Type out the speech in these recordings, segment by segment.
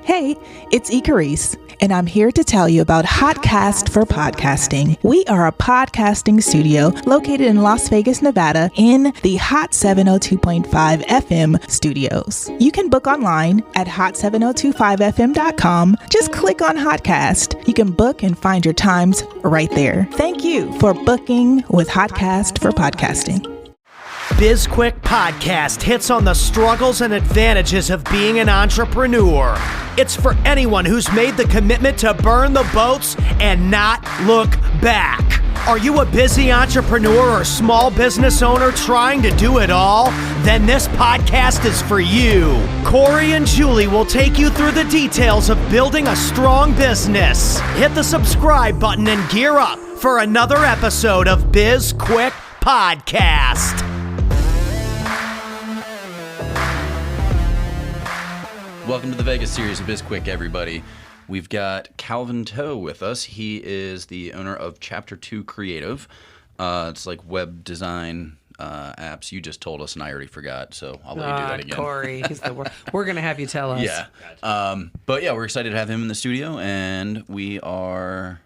Hey, it's Icarice, and I'm here to tell you about Hotcast for Podcasting. We are a podcasting studio located in Las Vegas, Nevada, in the Hot 702.5 FM studios. You can book online at hot7025fm.com. Just click on Hotcast. You can book and find your times right there. Thank you for booking with Hotcast for Podcasting. BizQuik podcast hits on the struggles and advantages of being an entrepreneur. It's for anyone who's made the commitment to burn the boats and not look back. Are you a busy entrepreneur or small business owner trying to do it all? Then this podcast is for you. Corey and Julie will take you through the details of building a strong business. Hit the subscribe button and gear up for another episode of BizQuik Podcast. Welcome to the Vegas series of BizQuik, everybody. We've got Calvin Toe with us. He is the owner of Chapter 2 Creative. It's like web design apps. You just told us, and I already forgot, so I'll let you do that again. Corey, he's the worst. We're going to have you tell us. Yeah. But yeah, we're excited to have him in the studio, and we are...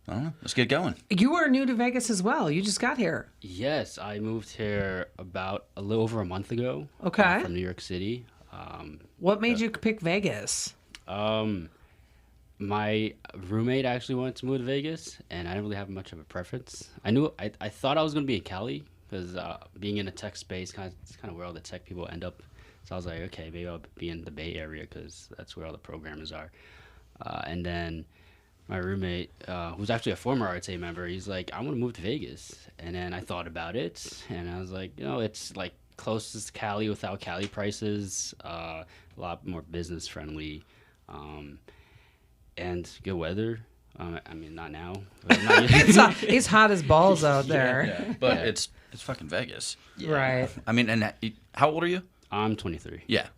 I don't know. Let's get going. You are new to Vegas as well. You just got here. Yes, I moved here about a little over a month ago. Okay. From New York City. What made you pick Vegas? My roommate actually wanted to move to Vegas, and I didn't really have much of a preference. I thought I was going to be in Cali, because being in a tech space, it's kind of where all the tech people end up. So I was like, okay, maybe I'll be in the Bay Area, because that's where all the programmers are. And then my roommate, who's actually a former RTA member, he's like, I want to move to Vegas. And then I thought about it, and I was like, it's like closest to Cali without Cali prices, a lot more business friendly, and good weather. I mean, not now. It's hot as balls out there. Yeah. But it's fucking Vegas. Yeah. Right. I mean, and how old are you? I'm 23. Yeah.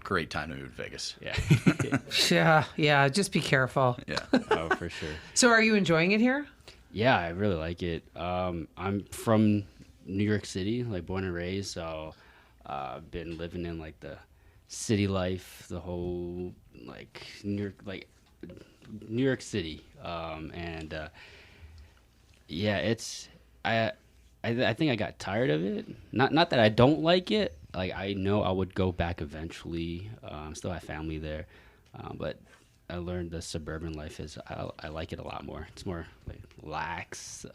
Great time to move to Vegas. Yeah. Yeah. Just be careful. Yeah. Oh, for sure. So are you enjoying it here? Yeah, I really like it. I'm from New York City, like born and raised, so I've been living in like the city life, the whole like New York City, and yeah, I think I got tired of it. Not that I don't like it. Like I know I would go back eventually. Still have family there, but I learned the suburban life I like it a lot more. It's more like lax.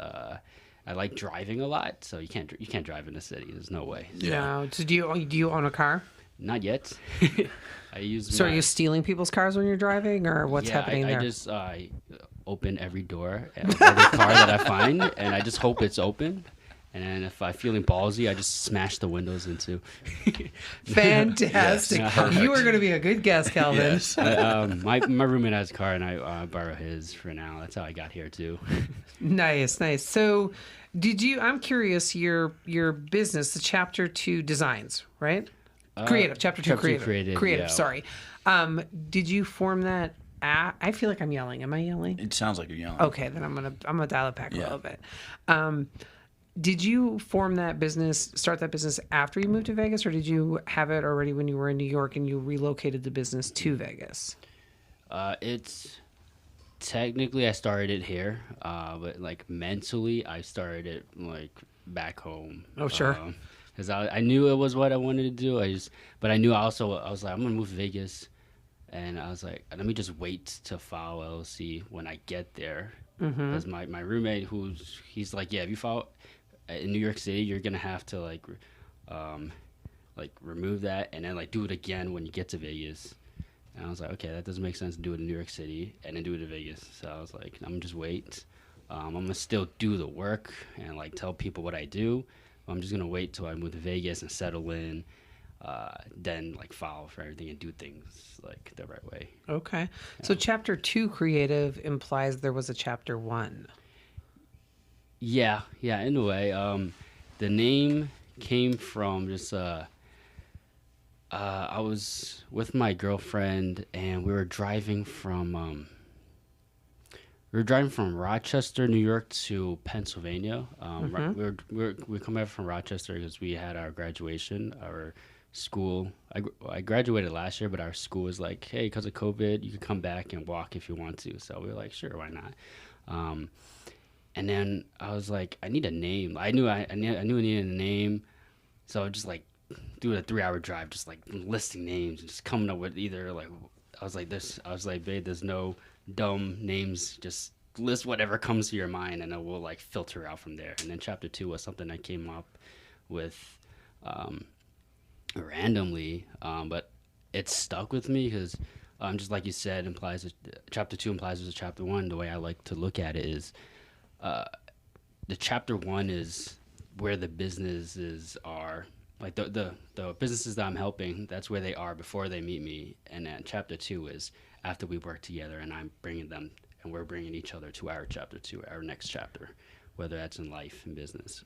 I like driving a lot, so you can't drive in the city. There's no way. Yeah. So do you own a car? Not yet. I use. So are you stealing people's cars when you're driving, or what's happening there? I just open every door of every car that I find, and I just hope it's open. And then if I'm feeling ballsy, I just smash the windows into. Fantastic. Yes, you are going to be a good guest, Calvin. Yes. My roommate has a car, and I borrow his for now. That's how I got here, too. Nice. So I'm curious, your business, the Chapter 2 Designs, right? Creative, Chapter 2 Creative. Yeah. Sorry. Did you form that? I feel like I'm yelling. Am I yelling? It sounds like you're yelling. Okay, then I'm gonna dial it back a little bit. Did you start that business after you moved to Vegas, or did you have it already when you were in New York and you relocated the business to Vegas? It's technically I started it here, but like mentally I started it like back home. Oh, sure. Because I knew it was what I wanted to do. But I knew also I was like, I'm gonna move to Vegas, and I was like, let me just wait to file LLC when I get there. Because my roommate, he's like, yeah, if you file in New York City, you're gonna have to like remove that and then like do it again when you get to Vegas. And I was like, okay, that doesn't make sense to do it in New York City and then do it in Vegas. So I was like, I'm gonna just wait. I'm gonna still do the work and like tell people what I do. I'm just gonna wait till I move to Vegas and settle in, then like file for everything and do things like the right way. Okay. Yeah. So Chapter 2 Creative implies there was a Chapter 1. Yeah, in a way. The name came from just I was with my girlfriend and we were driving from Rochester, New York to Pennsylvania. We come back from Rochester because we had our graduation, our school. I graduated last year, but our school was like, hey, because of COVID, you can come back and walk if you want to. So we were like, sure, why not? And then I was like, I need a name. I knew I needed a name, so just like doing a 3-hour drive, just like listing names and just coming up with either like I was like, babe, there's no dumb names, just list whatever comes to your mind, and it will like filter out from there. And then chapter 2 was something I came up with randomly, but it stuck with me because just like you said, chapter 2 implies there's a chapter 1. The way I like to look at it is the chapter 1 is where the businesses are, like the businesses that I'm helping, that's where they are before they meet me. And then chapter 2 is after we work together and I'm bringing them and we're bringing each other to our chapter 2, our next chapter, whether that's in life and business,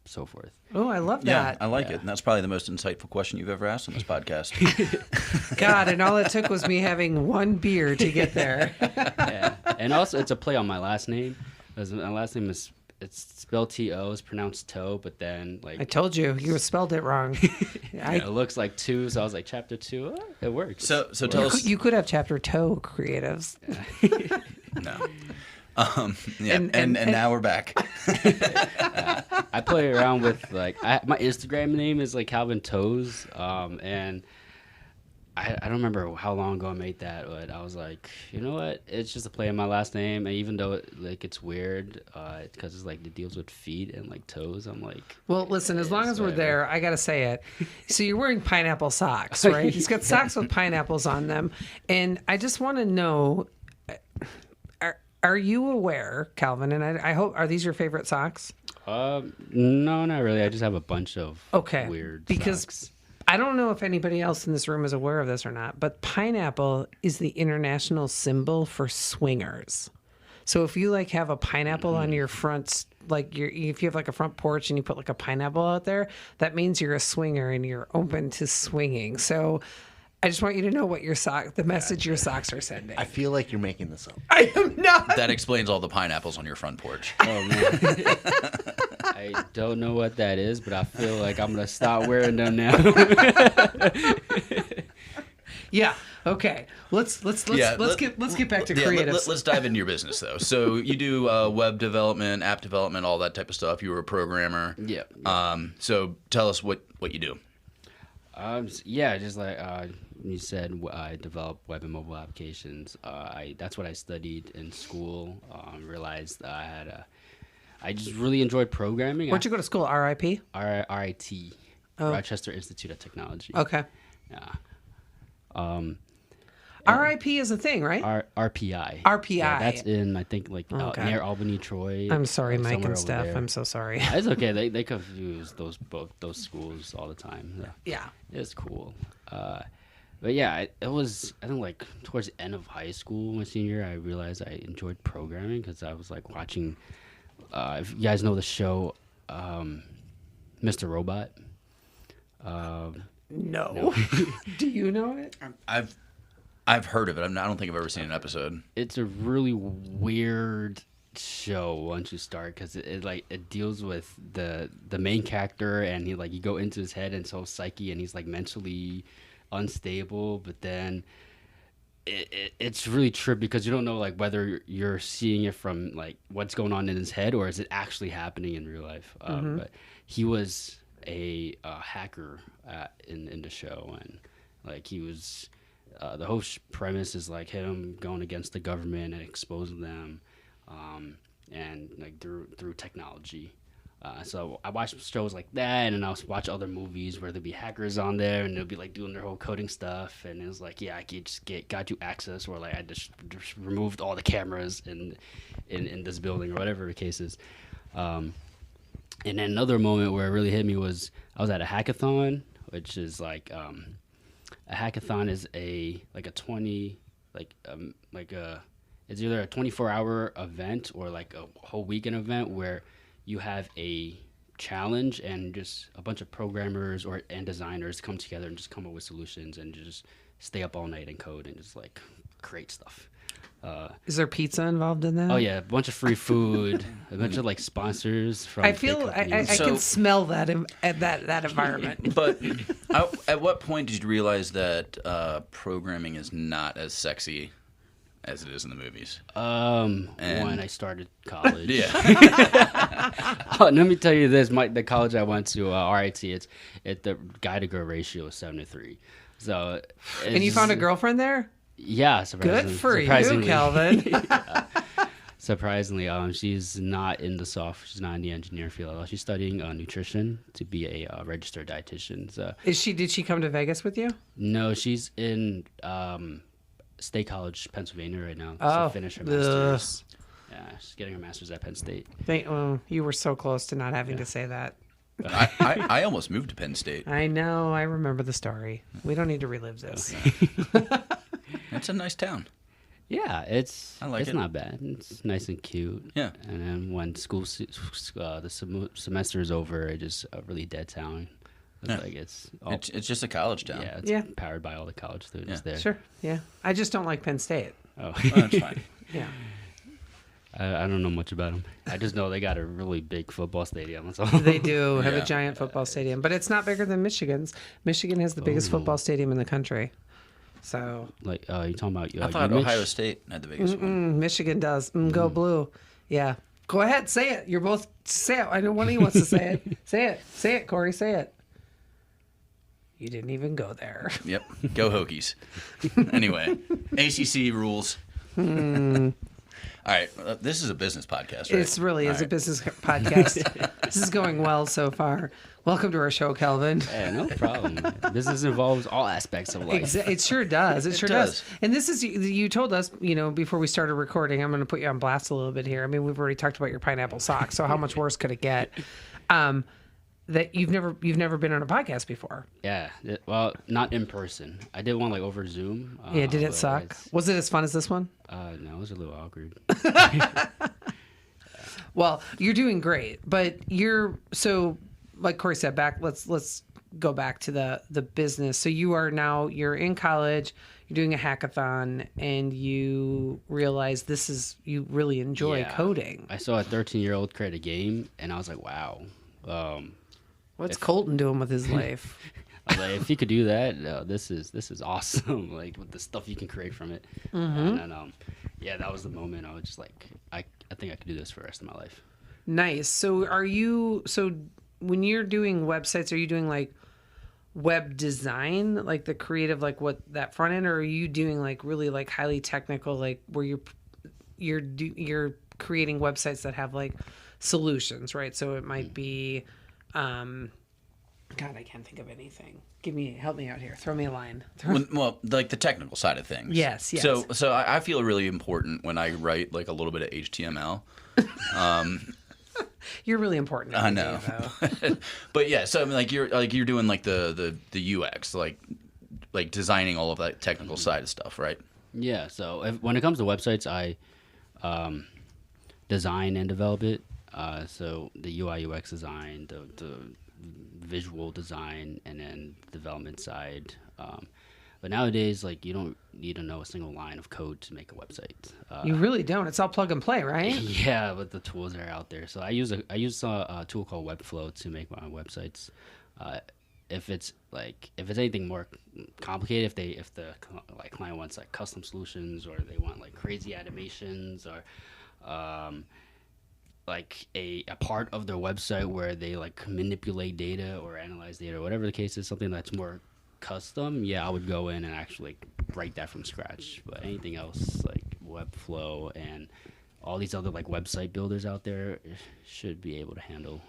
so forth. Oh, I love that. Yeah, I like it. And that's probably the most insightful question you've ever asked on this podcast. God, and all it took was me having one beer to get there. Yeah. And also, it's a play on my last name. My last name it's spelled T-O, it's pronounced toe, but then like... I told you spelled it wrong. It looks like 2, so I was like, chapter 2, it works. So tell us... You could have chapter toe creatives. No. And now we're back. I play around with like my Instagram name is like Calvin Toes, and I don't remember how long ago I made that, but I was like, you know what? It's just a play on my last name, and even though it's weird, because it's like it deals with feet and like toes. I'm like, well, listen, as long as we're there, I gotta say it. So you're wearing pineapple socks, right? He's got socks with pineapples on them, and I just want to know. Are you aware, Calvin, and I hope, are these your favorite socks? No, not really. I just have a bunch of weird because socks. I don't know if anybody else in this room is aware of this or not, but pineapple is the international symbol for swingers. So if you like have a pineapple on your front, like if you have like a front porch and you put like a pineapple out there, that means you're a swinger and you're open to swinging. So I just want you to know what the message your socks are sending. I feel like you're making this up. I am not. That explains all the pineapples on your front porch. Oh man, I don't know what that is, but I feel like I'm gonna stop wearing them now. Yeah. Okay. Let's get back to creatives. Let's dive into your business though. So you do web development, app development, all that type of stuff. You were a programmer. Yeah. So tell us what you do. Just like you said, I develop web and mobile applications. That's what I studied in school. Realized I just really enjoyed programming. Where'd you go to school? RIP? RIT, Rochester Institute of Technology. Okay. Yeah. RIP is a thing, right? RPI. RPI. Yeah, that's in, I think, like near Albany, Troy. I'm sorry, like Mike and Steph. I'm so sorry. It's okay. They confuse those schools all the time. Yeah. It's cool. But yeah, it was, I think, like towards the end of high school, my senior year, I realized I enjoyed programming because I was like watching, if you guys know the show, Mr. Robot. No. Do you know it? I've heard of it. I don't think I've ever seen an episode. It's a really weird show once you start because it deals with the main character, and you go into his head and so psyche, and he's like mentally unstable, but then it's really trippy because you don't know like whether you're seeing it from like what's going on in his head or is it actually happening in real life. But he was a hacker in the show, and like he was the whole premise is like him going against the government and exposing them, and like through technology. So I watch shows like that, and then I'll watch other movies where there'll be hackers on there, and they'll be like doing their whole coding stuff, and it was like, yeah, I could just got you access, or like I just removed all the cameras in this building, or whatever the case is. And then another moment where it really hit me was I was at a hackathon, which is like a hackathon is it's either a 24-hour event or like a whole weekend event where you have a challenge and just a bunch of programmers and designers come together and just come up with solutions and just stay up all night and code and just like create stuff. Is there pizza involved in that? Oh yeah, a bunch of free food, a bunch of like sponsors from. I feel I can smell that at that environment. But at what point did you realize that programming is not as sexy as it is in the movies? When I started college. Yeah. Let me tell you this: the college I went to, RIT, the guy to girl ratio is 7 to 3. So. And you found a girlfriend there? Yeah, good for you, Calvin. Surprisingly, she's not in she's not in the engineer field. She's studying nutrition to be a registered dietitian. So, did she come to Vegas with you? No, she's in State College, Pennsylvania right now. To finish her master's. Yeah, she's getting her master's at Penn State. You were so close to not having to say that. I almost moved to Penn State. I know. I remember the story. We don't need to relive this. It's a nice town. Yeah, it's it. not bad. It's nice and cute. Yeah. And then when the semester is over, it's just a really dead town. It's It's just a college town. Yeah, it's powered by all the college students there. Sure. Yeah. I just don't like Penn State. Oh, that's fine. Yeah. I don't know much about them. I just know they got a really big football stadium. That's all. They do have a giant football stadium, but it's not bigger than Michigan's. Michigan has the biggest football stadium in the country. So, you talking about? I thought Ohio State had the biggest one. Michigan does. Go blue. Yeah. Go ahead, say it. You're both say it. I know one of you wants to say it. Say it. Say it, Corey. Say it. You didn't even go there. Yep. Go Hokies. Anyway, ACC rules. All right, this is a business podcast, right? It really is a business podcast. This is going well so far. Welcome to our show, Calvin. Yeah, no problem. Business involves all aspects of life. It sure does. It sure does. And this is, you told us, before we started recording, I'm going to put you on blast a little bit here. I mean, we've already talked about your pineapple socks, so how much worse could it get? That you've never been on a podcast before. Yeah, well, not in person. I did one over Zoom. Did it suck? Was it as fun as this one? No, it was a little awkward. Well, you're doing great, but like Corey said, let's go back to the business. So you're in college, you're doing a hackathon, and you realize you really enjoy coding. I saw a 13-year-old create a game, and I was like, wow. What's Colton doing with his life? I was like, if he could do that, this is awesome. Like with the stuff you can create from it. Mm-hmm. And that was the moment. I was just like, I think I could do this for the rest of my life. Nice. So when you're doing websites, are you doing like web design, like the creative, like what that front end, or are you doing like really like highly technical, like where you're creating websites that have like solutions, right? So it might be, God, I can't think of anything. Help me out here. Throw me a line. Well, like the technical side of things. Yes. So I feel really important when I write like a little bit of HTML. You're really important. I know. But yeah, so I mean, you're doing like the UX, like designing all of that technical side of stuff, right? Yeah. So when it comes to websites, I design and develop it. So the UI UX design, the visual design, and then development side. But nowadays, like you don't need to know a single line of code to make a website. You really don't. It's all plug and play, right? Yeah, but the tools are out there. So I use a tool called Webflow to make my websites. If it's anything more complicated, if the client wants like custom solutions, or they want like crazy animations, or like a part of their website where they like manipulate data or analyze data, or whatever the case is, something that's more custom, I would go in and actually write that from scratch. But anything else like Webflow and all these other like website builders out there should be able to handle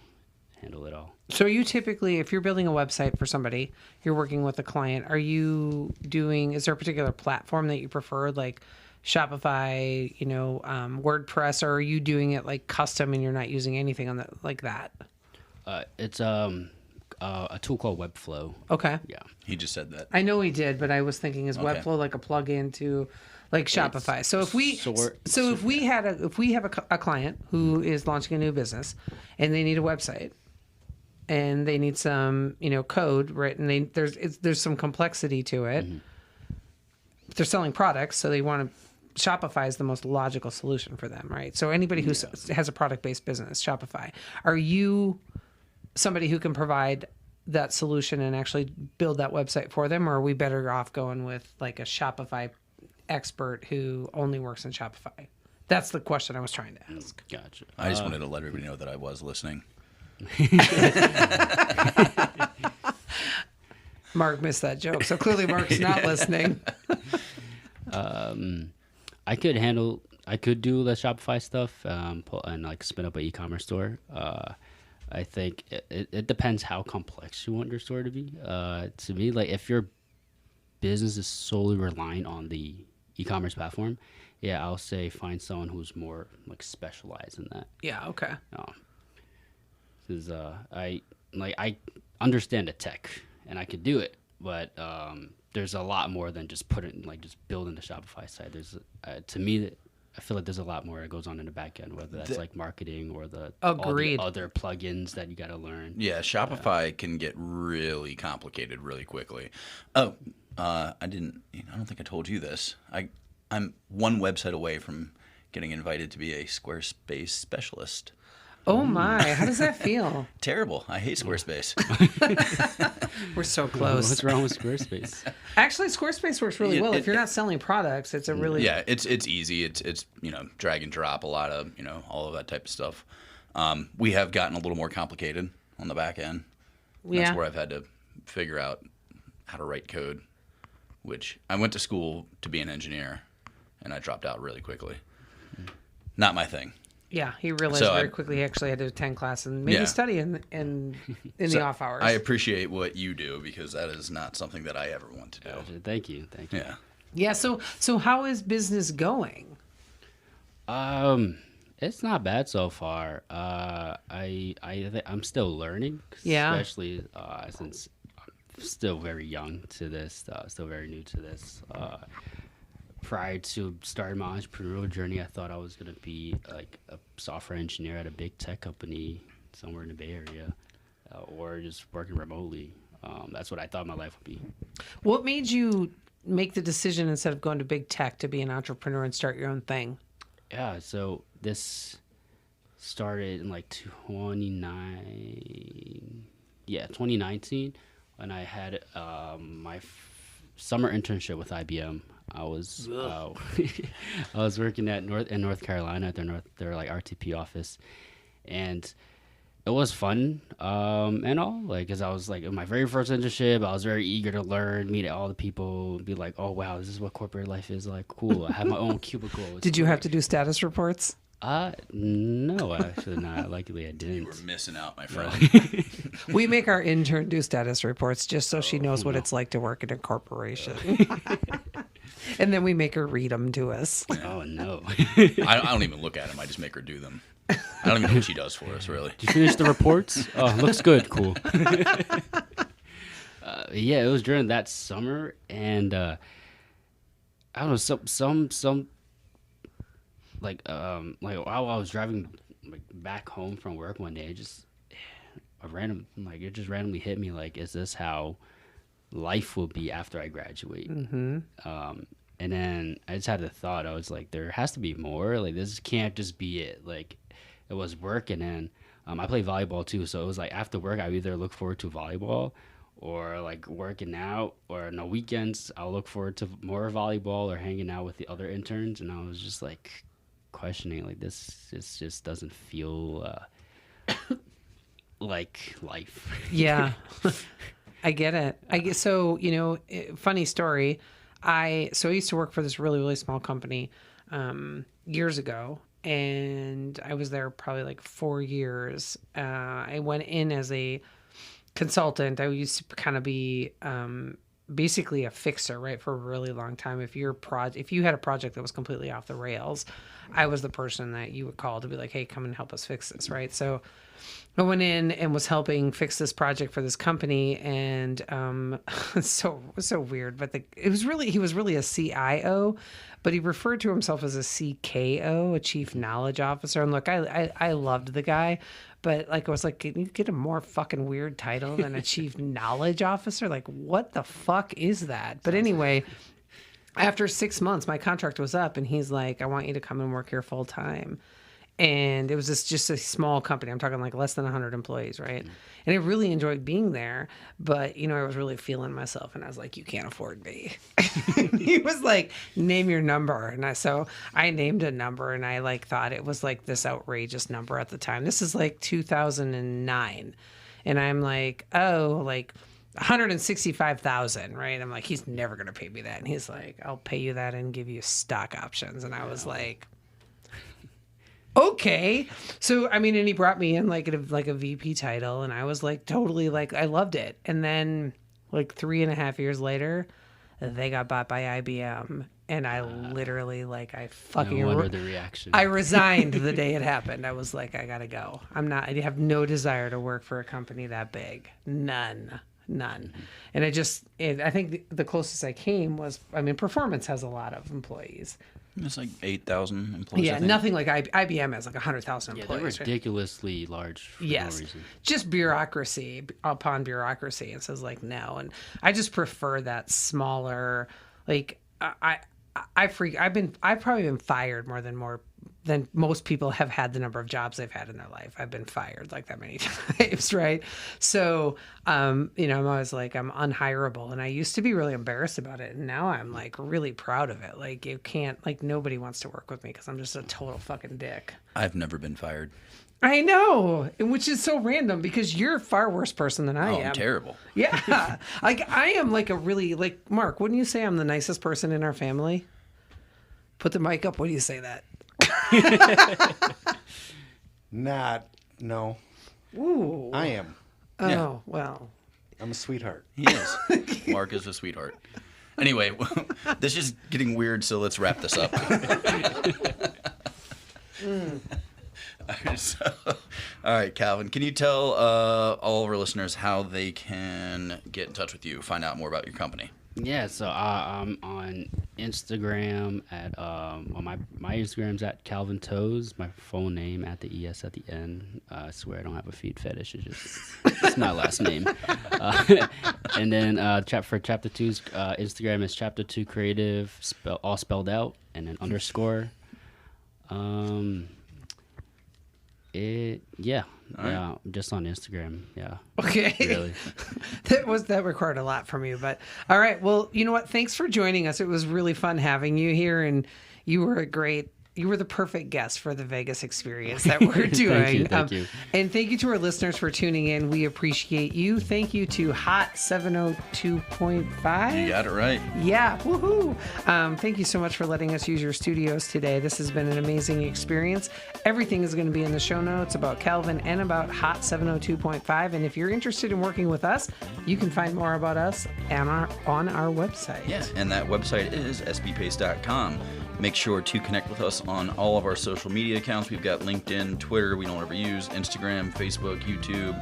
it all. So you typically, if you're building a website for somebody, you're working with a client, is there a particular platform that you prefer, like Shopify, WordPress, or are you doing it like custom and you're not using anything on that like that? It's a tool called Webflow. Okay. Yeah. He just said that. I know he did, but I was thinking, is Webflow like a plug-in to like Shopify? So if we have a client who is launching a new business and they need a website and they need some, code, right? And there's some complexity to it. Mm-hmm. They're selling products, so they want to Shopify is the most logical solution for them, right? So anybody who has a product-based business, Shopify, are you somebody who can provide that solution and actually build that website for them, or are we better off going with like a Shopify expert who only works in Shopify? That's the question I was trying to ask. Gotcha. I just wanted to let everybody know that I was listening. Mark missed that joke, so clearly Mark's not listening. I could do the Shopify stuff and like spin up an e-commerce store. I think it depends how complex you want your store to be. To me, like if your business is solely reliant on the e-commerce platform, yeah, I'll say find someone who's more like specialized in that. Yeah, okay. Because I understand the tech and I could do it, but there's a lot more than just just building the Shopify site. There's to me, I feel like there's a lot more that goes on in the back end, whether that's like marketing or all the other plugins that you got to learn. Yeah, Shopify can get really complicated really quickly. Oh, I don't think I told you this. I'm one website away from getting invited to be a Squarespace specialist. Oh my, how does that feel? Terrible. I hate Squarespace. We're so close. What's wrong with Squarespace? Actually, Squarespace works really well. If you're not selling products, it's a really... Yeah, it's easy. It's drag and drop, a lot of, all of that type of stuff. We have gotten a little more complicated on the back end. That's where I've had to figure out how to write code, which I went to school to be an engineer, and I dropped out really quickly. Not my thing. Yeah, he realized very quickly he actually had to attend class and maybe study in the off hours. I appreciate what you do because that is not something that I ever want to do. Thank you. Yeah. Yeah. So how is business going? It's not bad so far. I'm still learning. Yeah. Especially since I'm still very young to this. Still very new to this. Prior to starting my entrepreneurial journey, I thought I was going to be like a software engineer at a big tech company somewhere in the Bay Area, or just working remotely. That's what I thought my life would be. What made you make the decision instead of going to big tech to be an entrepreneur and start your own thing? Yeah, so this started in like 2019, when I had my summer internship with IBM. I was working in North Carolina at their like RTP office, and it was fun and all, like, because I was like in my very first internship. I was very eager to learn, meet all the people, be like, oh wow, this is what corporate life is like. Cool. I have my own cubicle. Did you have to do status reports? No, actually not. Luckily, I didn't. You were missing out, my friend. We make our intern do status reports just so she knows what it's like to work in a corporation. And then we make her read them to us. Oh, no. I don't even look at them. I just make her do them. I don't even know what she does for us, really. Did you finish the reports? Oh, looks good. Cool. Yeah, it was during that summer, and I don't know, some like while I was driving back home from work one day, it just randomly hit me, like, is this how life will be after I graduate? Mm-hmm. And then I just had the thought, I was like, there has to be more. Like, this can't just be it. Like, it was work, and then I play volleyball too, so it was like after work I would either look forward to volleyball or like working out, or on the weekends I'll look forward to more volleyball or hanging out with the other interns. And I was just like questioning, like, this just doesn't feel like life. Yeah. I get it. So, funny story. I used to work for this really, really small company years ago, and I was there probably like 4 years. I went in as a consultant. I used to kind of be basically a fixer, right, for a really long time. If you had a project that was completely off the rails, I was the person that you would call to be like, hey, come and help us fix this, right? So I went in and was helping fix this project for this company, and so it was so weird. But he was really a CIO, but he referred to himself as a CKO, a Chief Knowledge Officer. And look, I loved the guy, but like I was like, can you get a more fucking weird title than a Chief Knowledge Officer? Like, what the fuck is that? But anyway, after 6 months, my contract was up, and he's like, I want you to come and work here full time. And it was just a small company. I'm talking like less than 100 employees, right? And I really enjoyed being there. But, you know, I was really feeling myself. And I was like, you can't afford me. He was like, name your number. And so I named a number. And I like thought it was like this outrageous number at the time. This is like 2009. And I'm like, oh, like 165,000, right? I'm like, he's never going to pay me that. And he's like, I'll pay you that and give you stock options. And I was like, okay. So, I mean, and he brought me in like a VP title, and I was like, totally, like, I loved it. And then like 3.5 years later, they got bought by IBM. And I literally, like, I fucking... No wonder the reaction. I resigned the day it happened. I was like, I gotta go. I have no desire to work for a company that big. None. And I think the closest I came was, I mean, Performance has a lot of employees. It's like 8,000 employees. Yeah, nothing like IBM has like 100,000 Yeah, employees. they're ridiculously large for no reason. Just bureaucracy upon bureaucracy. It says like no, and I just prefer that smaller. Like I've probably been fired more than most people have had the number of jobs they've had in their life. I've been fired like that many times, right? So, you know, I'm always like, I'm unhireable. And I used to be really embarrassed about it. And now I'm like really proud of it. Like you can't, like nobody wants to work with me because I'm just a total fucking dick. I've never been fired. I know, which is so random because you're a far worse person than I am. I'm terrible. Yeah. Like I am like a really, like, Mark, wouldn't you say I'm the nicest person in our family? Put the mic up. What do you say that? No. Ooh. I am. Oh, Yeah. well. I'm a sweetheart. He is. Mark is a sweetheart. Anyway, this is getting weird, so let's wrap this up. All right, Calvin, can you tell all of our listeners how they can get in touch with you, find out more about your company? Yeah, so I'm on Instagram at my Instagram's at Calvin Toes. My full name at the ES at the end. I swear I don't have a feet fetish. It's my last name. And then for Chapter 2's Instagram is Chapter 2 Creative, all spelled out, and then underscore. Yeah, just on Instagram. Yeah. Okay. Really. that required a lot from you, but all right. Well, you know what? Thanks for joining us. It was really fun having you here, and you were the perfect guest for the Vegas experience that we're doing. Thank you. And thank you to our listeners for tuning in. We appreciate you. Thank you to Hot 702.5. You got it right. Yeah, woohoo! Thank you so much for letting us use your studios today. This has been an amazing experience. Everything is going to be in the show notes about Calvin and about Hot 702.5. And if you're interested in working with us, you can find more about us on our website. Yeah, and that website is sbpace.com. Make sure to connect with us on all of our social media accounts. We've got LinkedIn, Twitter, we don't ever use, Instagram, Facebook, YouTube,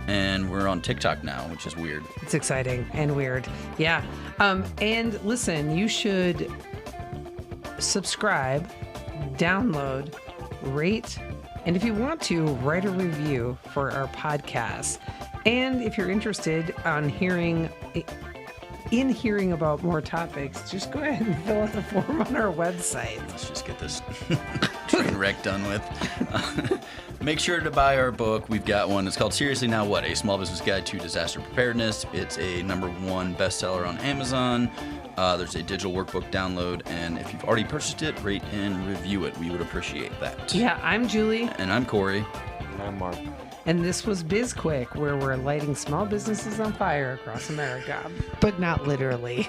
and we're on TikTok now, which is weird. It's exciting and weird. Yeah. And listen, you should subscribe, download, rate, and if you want to, write a review for our podcast. And if you're interested in hearing about more topics, just go ahead and fill out the form on our website. Let's just get this train wreck done with. Make sure to buy our book. We've got one. It's called Seriously Now What? A Small Business Guide to Disaster Preparedness. It's a #1 bestseller on Amazon. There's a digital workbook download, and if you've already purchased it, rate and review it. We would appreciate that. Yeah, I'm Julie. And I'm Corey. And I'm Mark. And this was BizQuik, where we're lighting small businesses on fire across America, but not literally.